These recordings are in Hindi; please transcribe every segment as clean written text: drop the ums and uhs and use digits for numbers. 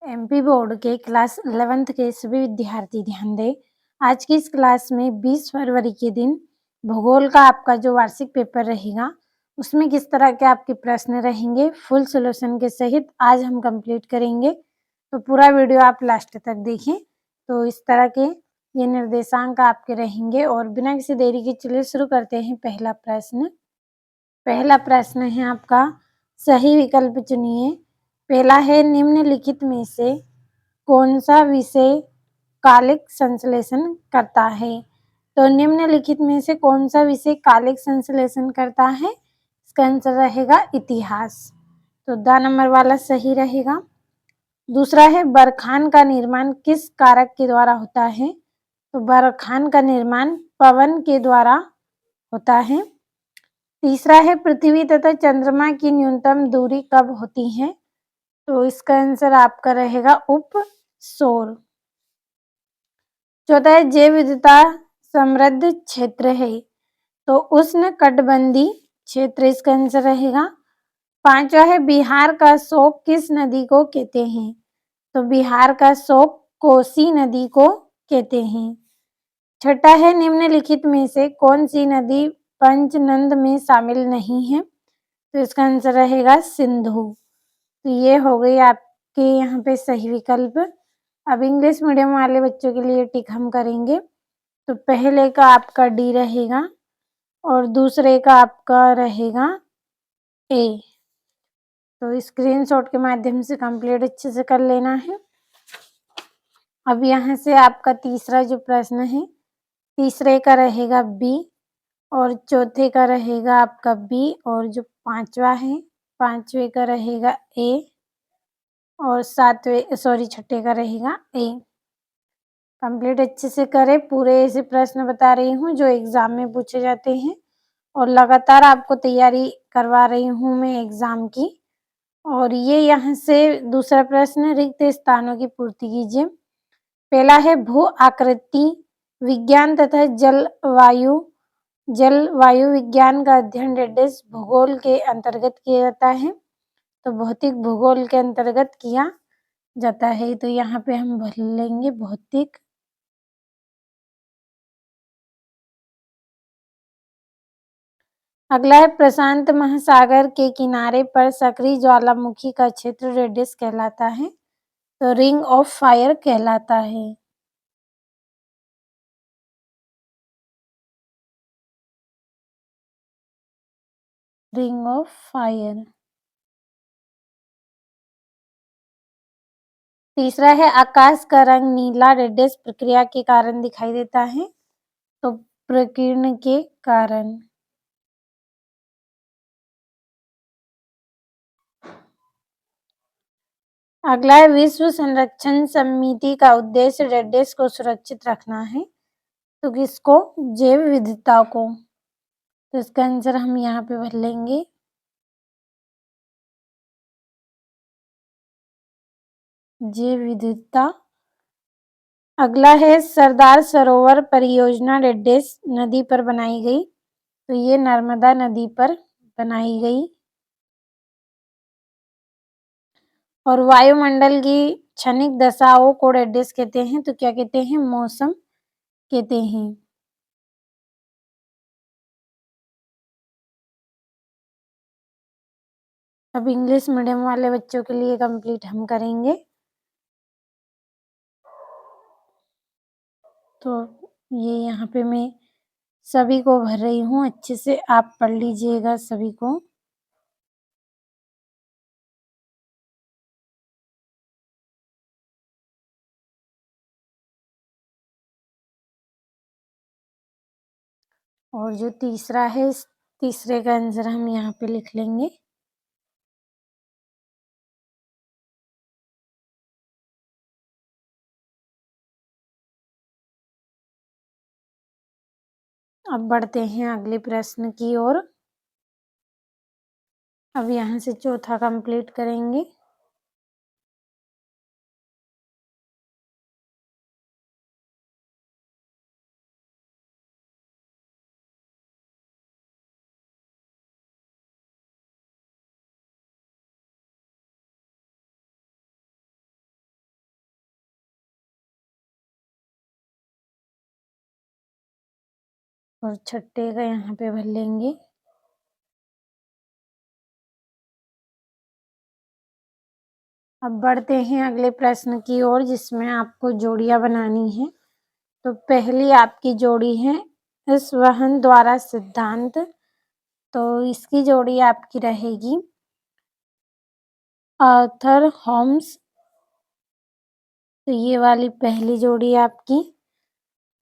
एमपी बोर्ड के क्लास 11th के सभी विद्यार्थी ध्यान दें। आज की इस क्लास में 20 फरवरी के दिन भूगोल का आपका जो वार्षिक पेपर रहेगा उसमें किस तरह के आपके प्रश्न रहेंगे फुल सॉल्यूशन के सहित आज हम कंप्लीट करेंगे। तो पूरा वीडियो आप लास्ट तक देखें। तो इस तरह के ये निर्देशांक आपके रहेंगे और बिना किसी देरी के चलिए शुरू करते हैं। पहला प्रश्न है आपका, सही विकल्प चुनिए। पहला है, निम्नलिखित में से कौन सा विषय कालिक संश्लेषण करता है? तो निम्नलिखित में से कौन सा विषय कालिक संश्लेषण करता है? इसका आंसर रहेगा इतिहास। तो द नंबर वाला सही रहेगा। दूसरा है, बरखान का निर्माण किस कारक के द्वारा होता है? तो बरखान का निर्माण पवन के द्वारा होता है। तीसरा है, पृथ्वी तथा चंद्रमा की न्यूनतम दूरी कब होती है? तो इसका आंसर आपका रहेगा उपसौर। चौथा है, जैव विविधता समृद्ध क्षेत्र है, तो उष्ण कटिबंधीय क्षेत्र इसका आंसर रहेगा। पांचवा है, बिहार का शोक किस नदी को कहते हैं? तो बिहार का शोक कोसी नदी को कहते हैं। छठा है, निम्नलिखित में से कौन सी नदी पंचनद में शामिल नहीं है? तो इसका आंसर रहेगा सिंधु। तो ये हो गई आपके यहाँ पे सही विकल्प। अब इंग्लिश मीडियम वाले बच्चों के लिए टिक हम करेंगे। तो पहले का आपका डी रहेगा और दूसरे का आपका रहेगा ए। तो स्क्रीनशॉट के माध्यम से कंप्लीट अच्छे से कर लेना है। अब यहाँ से आपका तीसरा जो प्रश्न है, तीसरे का रहेगा बी और चौथे का रहेगा आपका बी और जो पांचवा है, पांचवे का रहेगा ए और छठे का रहेगा ए। कंप्लीट अच्छे से करें। पूरे ऐसे प्रश्न बता रही हूँ जो एग्जाम में पूछे जाते हैं और लगातार आपको तैयारी करवा रही हूँ मैं एग्जाम की। और ये यहाँ से दूसरा प्रश्न, रिक्त स्थानों की पूर्ति कीजिए। पहला है, भू आकृति विज्ञान तथा जलवायु विज्ञान का अध्ययन डेडेस भूगोल के अंतर्गत किया जाता है? तो भौतिक भूगोल के अंतर्गत किया जाता है। तो यहाँ पे हम भर लेंगे भौतिक। अगला है, प्रशांत महासागर के किनारे पर सक्रिय ज्वालामुखी का क्षेत्र रेडियस कहलाता है? तो रिंग ऑफ फायर कहलाता है। Ring of fire. तीसरा है, आकाश का रंग नीला रेडियस प्रक्रिया के कारण दिखाई देता है? तो प्रकीर्ण के कारण। अगला है, विश्व संरक्षण समिति का उद्देश्य रेडियस को सुरक्षित रखना है? तो किसको? जैव विविधता को। तो इसका आंसर हम यहाँ पे भर लेंगे जैव विविधता। अगला है, सरदार सरोवर परियोजना रेडियस नदी पर बनाई गई? तो ये नर्मदा नदी पर बनाई गई। और वायुमंडल की क्षणिक दशाओं को रेडियस कहते हैं? तो क्या कहते हैं? मौसम कहते हैं। अब इंग्लिश मीडियम वाले बच्चों के लिए कंप्लीट हम करेंगे। तो ये यहाँ पे मैं सभी को भर रही हूँ, अच्छे से आप पढ़ लीजिएगा सभी को। और जो तीसरा है, तीसरे का आंसर हम यहाँ पे लिख लेंगे। अब बढ़ते हैं अगले प्रश्न की ओर। अब यहाँ से चौथा कंप्लीट करेंगे। और छठे का यहाँ पे भर लेंगे। अब बढ़ते हैं अगले प्रश्न की ओर, जिसमें आपको जोड़ियां बनानी है। तो पहली आपकी जोड़ी है इस्वहन द्वारा सिद्धांत। तो इसकी जोड़ी आपकी रहेगी आर्थर होम्स। तो ये वाली पहली जोड़ी आपकी।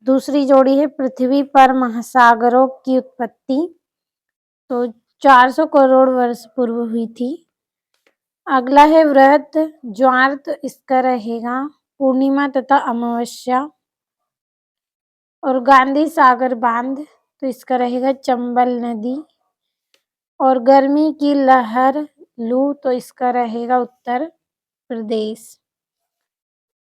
दूसरी जोड़ी है पृथ्वी पर महासागरों की उत्पत्ति। तो 400 करोड़ वर्ष पूर्व हुई थी। अगला है व्रत ज्वार। तो इसका रहेगा पूर्णिमा तथा अमावस्या। और गांधी सागर बांध। तो इसका रहेगा चंबल नदी। और गर्मी की लहर लू। तो इसका रहेगा उत्तर प्रदेश।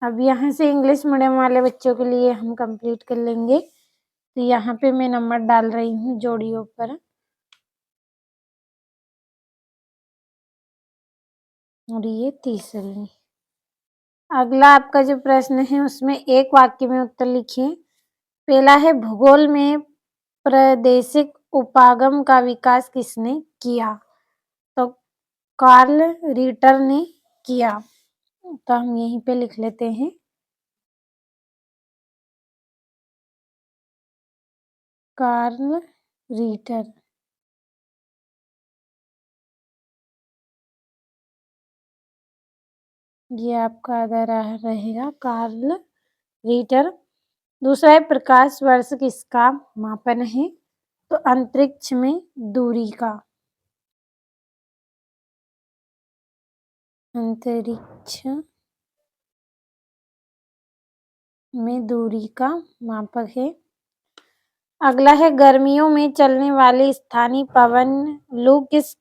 अब यहाँ से इंग्लिश मीडियम वाले बच्चों के लिए हम कंप्लीट कर लेंगे। तो यहाँ पे मैं नंबर डाल रही हूँ जोड़ियों पर। और ये तीसरी। अगला आपका जो प्रश्न है उसमें एक वाक्य में उत्तर लिखिए। पहला है भूगोल में प्रादेशिक उपागम का विकास किसने किया? तो कार्ल रीटर ने किया। तो हम यहीं पे लिख लेते हैं कार्ल रीटर। ये आपका आधा रहेगा कार्ल रीटर। दूसरा है प्रकाश वर्ष किसका मापन है? तो अंतरिक्ष में दूरी का। अंतरिक्ष में दूरी का मापक है। अगला है गर्मियों में चलने वाली स्थानीय पवन लू किस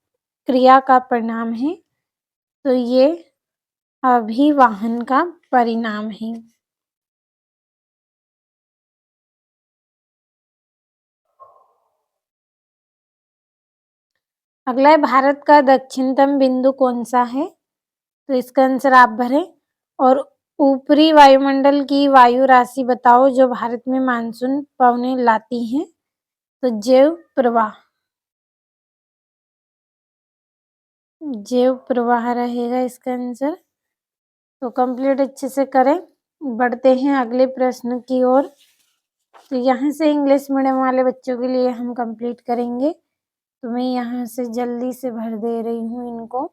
क्रिया का परिणाम है? तो ये अभिवाहन का परिणाम है। अगला है भारत का दक्षिणतम बिंदु कौन सा है? तो इसका आंसर आप भरें। और ऊपरी वायुमंडल की वायु राशि बताओ जो भारत में मानसून पवनें लाती हैं। तो जैव प्रवाह। जैव प्रवाह रहेगा इसका आंसर। तो कंप्लीट अच्छे से करें। बढ़ते हैं अगले प्रश्न की ओर। तो यहाँ से इंग्लिश मीडियम वाले बच्चों के लिए हम कंप्लीट करेंगे। तो मैं यहाँ से जल्दी से भर दे रही हूँ इनको।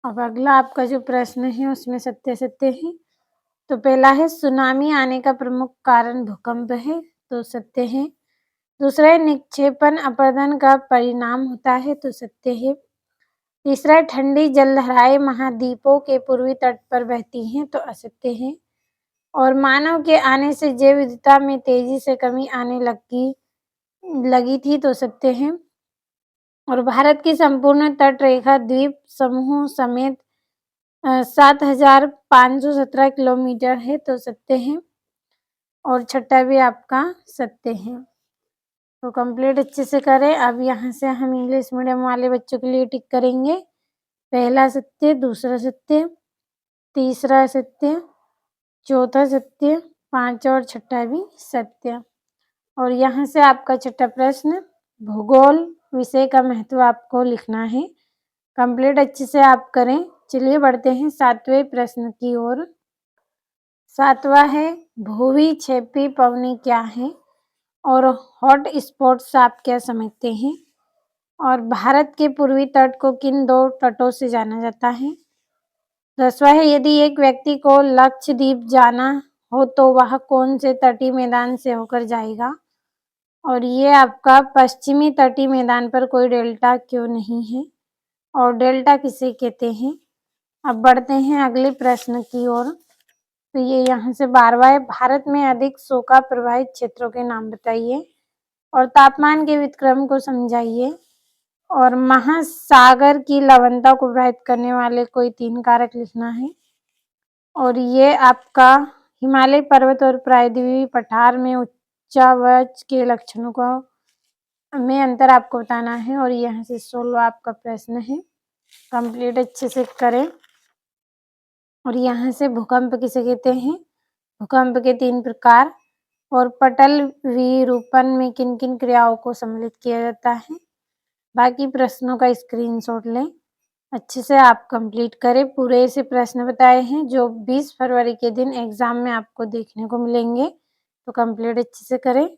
अब अगला आपका जो प्रश्न है उसमें सत्य सत्य है। तो पहला है सुनामी आने का प्रमुख कारण भूकंप है। तो सत्य है। दूसरा है निक्षेपण अपरदन का परिणाम होता है। तो सत्य है। तीसरा है ठंडी जलधाराएं महाद्वीपों के पूर्वी तट पर बहती हैं। तो असत्य है। और मानव के आने से जैव विविधता में तेजी से कमी आने लगी थी। तो सत्य है। और भारत की संपूर्ण तट रेखा द्वीप समूह समेत 7,517 किलोमीटर है। तो सत्य है। और छठा भी आपका सत्य है। तो कंप्लीट अच्छे से करें। अब यहाँ से हम इंग्लिश मीडियम वाले बच्चों के लिए टिक करेंगे। पहला सत्य, दूसरा सत्य, तीसरा सत्य, चौथा सत्य, पांचवा और छठा भी सत्य। और यहाँ से आपका छठा प्रश्न भूगोल विषय का महत्व आपको लिखना है। कंप्लीट अच्छे से आप करें। चलिए बढ़ते हैं सातवें प्रश्न की ओर। सातवां है भूवी क्षेपी पवनी क्या है? और हॉट स्पॉट्स आप क्या समझते हैं? और भारत के पूर्वी तट को किन दो तटों से जाना जाता है? 10वां है यदि एक व्यक्ति को लक्षद्वीप जाना हो तो वह कौन से तटीय मैदान से होकर जाएगा? और ये आपका पश्चिमी तटीय मैदान पर कोई डेल्टा क्यों नहीं है और डेल्टा किसे कहते हैं? अब बढ़ते हैं अगले प्रश्न की ओर। तो ये यहाँ से 12वां है, भारत में अधिक सूखा प्रभावित क्षेत्रों के नाम बताइए और तापमान के व्युत्क्रम को समझाइए और महासागर की लवणता को प्रभावित करने वाले कोई 3 कारक लिखना है। और ये आपका हिमालय पर्वत और प्रायद्वीपीय पठार में उच्चावच के लक्षणों को में अंतर आपको बताना है और यहाँ से 16वां आपका प्रश्न है, कंप्लीट अच्छे से करें। और यहाँ से भूकंप किसे कहते हैं? भूकंप के 3 प्रकार और पटल विरूपण में किन किन क्रियाओं को सम्मिलित किया जाता है। बाकी प्रश्नों का स्क्रीनशॉट लें, अच्छे से आप कंप्लीट करें। पूरे ऐसे प्रश्न बताए हैं जो 20 फरवरी के दिन एग्जाम में आपको देखने को मिलेंगे, तो कंप्लीट अच्छे से करें।